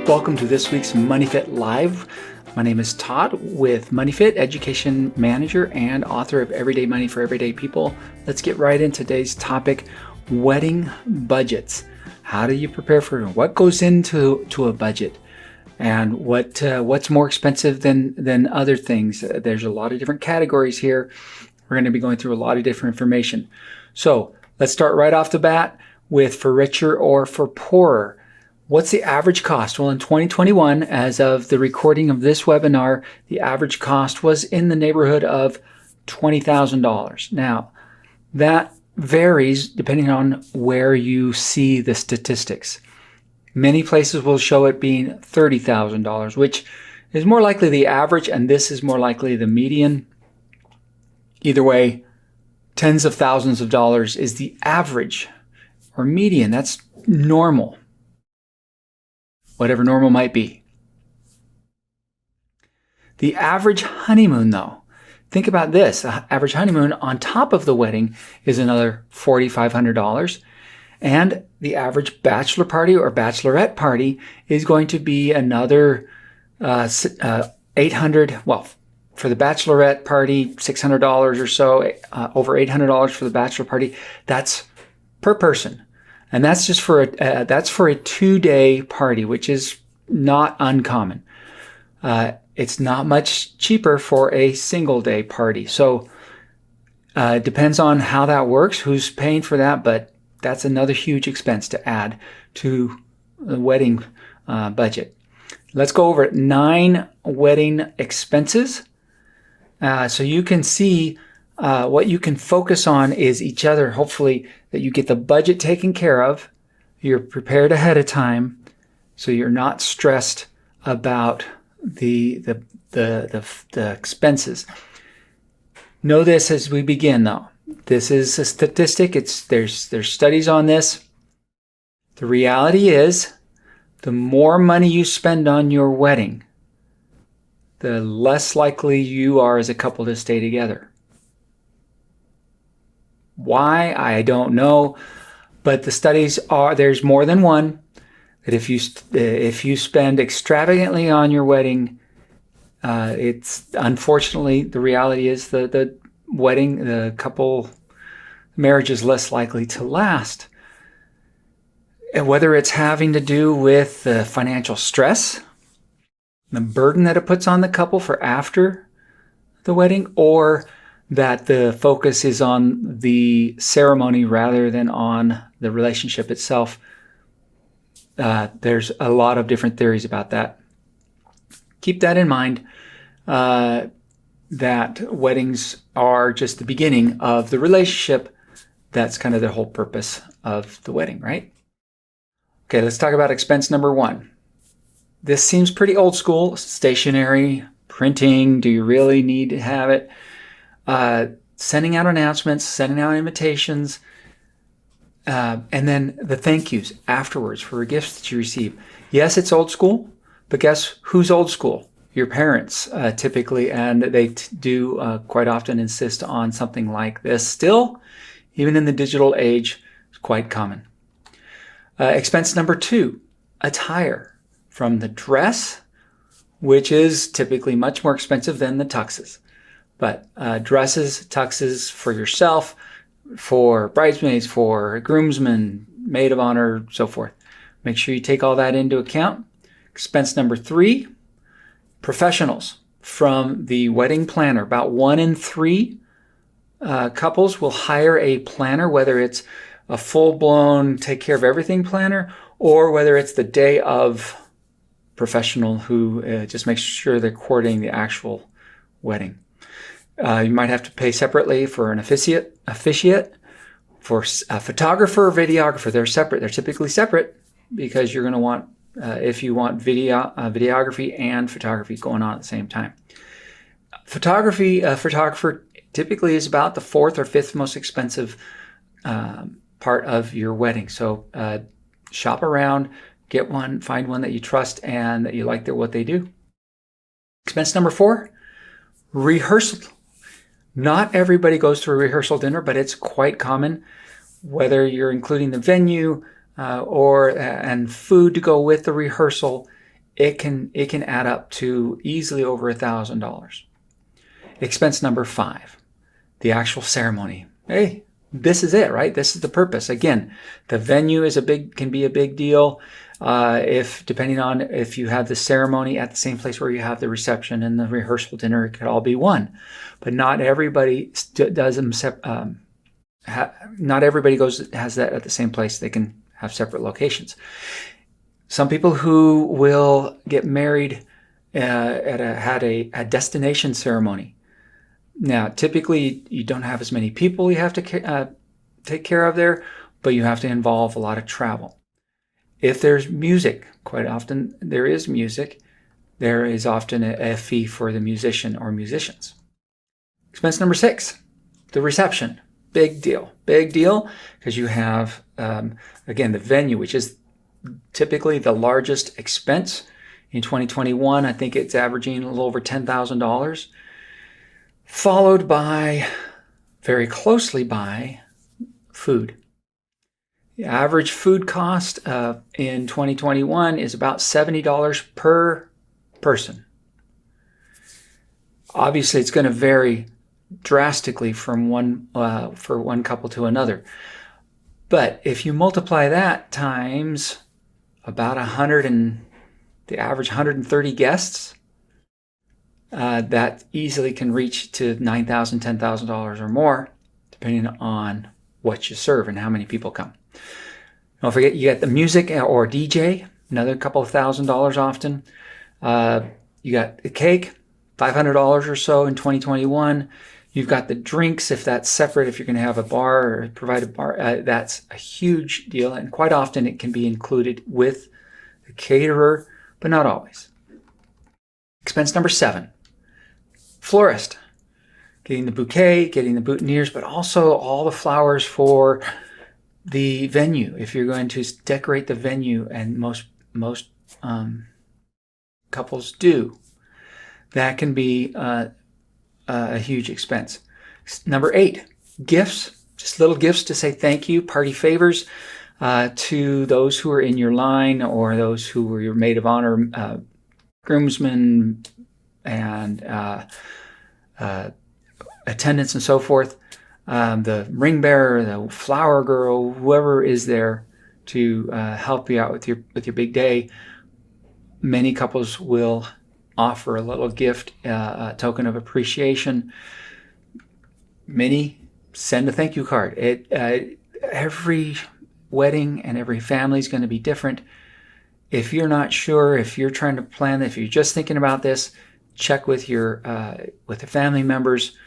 Welcome to this week's MoneyFit Live. My name is Todd with MoneyFit, Education Manager and author of Everyday Money for Everyday People. Let's get right into today's topic, wedding budgets. How do you prepare for it? What goes into a budget? And what's more expensive than other things? There's a lot of different categories here. We're going to be going through a lot of different information. So let's start right off the bat with for richer or for poorer. What's the average cost? Well, in 2021, as of the recording of this webinar, the average cost was in the neighborhood of $20,000. Now, that varies depending on where you see the statistics. Many places will show it being $30,000, which is more likely the average, and this is more likely the median. Either way, tens of thousands of dollars is the average or median. That's normal. Whatever normal might be. The average honeymoon, though, think about this. The average honeymoon on top of the wedding is another $4,500. And the average bachelor party or bachelorette party is going to be another $800. Well, for the bachelorette party, $600 or so, over $800 for the bachelor party. That's per person. And that's just for a 2-day party, which is not uncommon. It's not much cheaper for a single day party. So it depends on how that works, who's paying for that, but that's another huge expense to add to the wedding budget. Let's go over 9 wedding expenses. So you can see what you can focus on is each other. Hopefully that you get the budget taken care of. You're prepared ahead of time, so you're not stressed about the expenses. Know this as we begin, though. This is a statistic. There's studies on this. The reality is, the more money you spend on your wedding, the less likely you are as a couple to stay together. Why? I don't know, but the studies are, there's more than one, that if you spend extravagantly on your wedding, it's unfortunately, the reality is the wedding, the couple marriage is less likely to last. And whether it's having to do with the financial stress, the burden that it puts on the couple for after the wedding, or that the focus is on the ceremony rather than on the relationship itself. There's a lot of different theories about that. Keep that in mind, that weddings are just the beginning of the relationship. That's kind of the whole purpose of the wedding, right? Okay, let's talk about expense number 1. This seems pretty old school. Stationery, printing. Do you really need to have it? Sending out announcements, sending out invitations, and then the thank yous afterwards for the gifts that you receive. Yes, it's old school, but guess who's old school? Your parents, typically, and they do quite often insist on something like this. Still, even in the digital age, it's quite common. Expense number 2, attire. From the dress, which is typically much more expensive than the tuxes. But dresses, tuxes for yourself, for bridesmaids, for groomsmen, maid of honor, so forth. Make sure you take all that into account. Expense number 3, professionals from the wedding planner. About 1 in 3 couples will hire a planner, whether it's a full-blown take care of everything planner, or whether it's the day of professional who just makes sure they're coordinating the actual wedding. You might have to pay separately for an officiate, for a photographer, videographer. They're separate. They're typically separate because you're going to want, if you want videography and photography going on at the same time. Photographer typically is about the 4th or 5th most expensive part of your wedding. So shop around, get one, find one that you trust and that you like what they do. Expense number 4, rehearsal. Not everybody goes to a rehearsal dinner, but it's quite common, whether you're including the venue and food to go with the rehearsal. it can add up to easily over $1,000. Expense number 5, the actual ceremony. Hey, this is it, right? This is the purpose. Again, the venue can be a big deal. Depending on if you have the ceremony at the same place where you have the reception and the rehearsal dinner, it could all be one. But not everybody does them. Not everybody has that at the same place. They can have separate locations. Some people who will get married had a destination ceremony. Now, typically, you don't have as many people you have to take care of there, but you have to involve a lot of travel. If there's music, quite often there is music, there is often a fee for the musician or musicians. Expense number 6, the reception. Big deal, because you have, again, the venue, which is typically the largest expense. In 2021, I think it's averaging a little over $10,000, followed by, very closely by, food. The average food cost in 2021 is about $70 per person. Obviously, it's going to vary drastically from for one couple to another. But if you multiply that times about the average 130 guests, that easily can reach to $9,000, $10,000 or more, depending on what you serve and how many people come. Don't forget, you got the music or DJ, another couple of $1,000s often. You got the cake, $500 or so in 2021. You've got the drinks, if that's separate, if you're going to have a bar or provide a bar, that's a huge deal. And quite often it can be included with the caterer, but not always. Expense number 7, florist. Getting the bouquet, getting the boutonnieres, but also all the flowers for the venue. If you're going to decorate the venue, and most couples do, that can be a huge expense. Number 8, gifts. Just little gifts to say thank you, party favors to those who are in your line or those who were your maid of honor, groomsmen, and attendants and so forth. The ring bearer, the flower girl, whoever is there to help you out with your big day. Many couples will offer a little gift, a token of appreciation. Many send a thank you card. Every wedding and every family is going to be different. If you're not sure, if you're trying to plan, if you're just thinking about this, check with the family members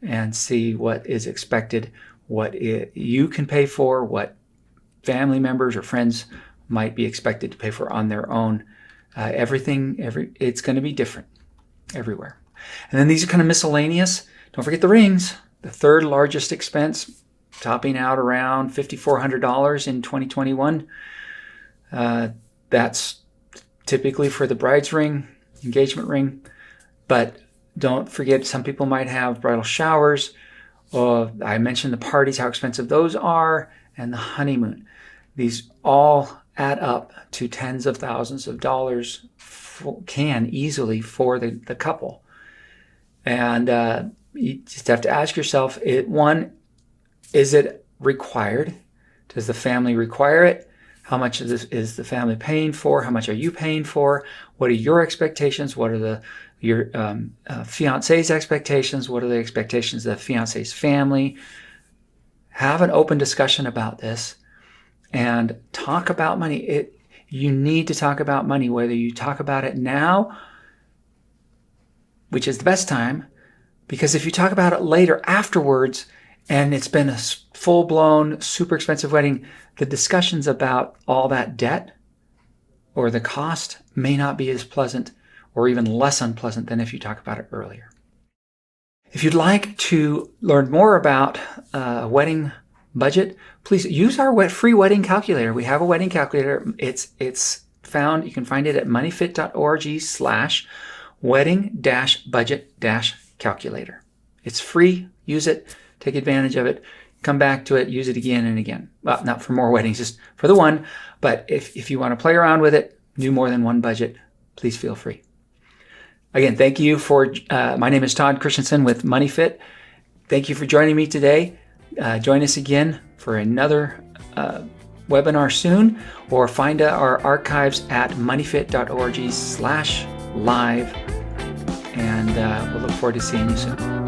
and see what is expected, you can pay for, what family members or friends might be expected to pay for on their own. It's going to be different everywhere. And then these are kind of miscellaneous. Don't forget the rings, the third largest expense, topping out around $5,400 in 2021. That's typically for the bride's ring, engagement ring. But don't forget, some people might have bridal showers. I mentioned the parties, how expensive those are, and the honeymoon. These all add up to tens of thousands of dollars, can easily for the couple. And you just have to ask yourself, is it required? Does the family require it? How much of this is the family paying for? How much are you paying for? What are your expectations? What are your fiancés' expectations? What are the expectations of the fiancé's family? Have an open discussion about this and talk about money. You need to talk about money, whether you talk about it now, which is the best time, because if you talk about it later afterwards and it's been a full-blown, super expensive wedding, the discussions about all that debt or the cost may not be as pleasant or even less unpleasant than if you talk about it earlier. If you'd like to learn more about a wedding budget, please use our free wedding calculator. We have a wedding calculator. It's found, you can find it at moneyfit.org/wedding-budget-calculator. It's free. Use it. Take advantage of it. Come back to it. Use it again and again. Well, not for more weddings, just for the one. But if you want to play around with it, do more than one budget, please feel free. Again, thank you for, my name is Todd Christensen with MoneyFit. Thank you for joining me today. Join us again for another webinar soon, or find our archives at moneyfit.org/live. And we'll look forward to seeing you soon.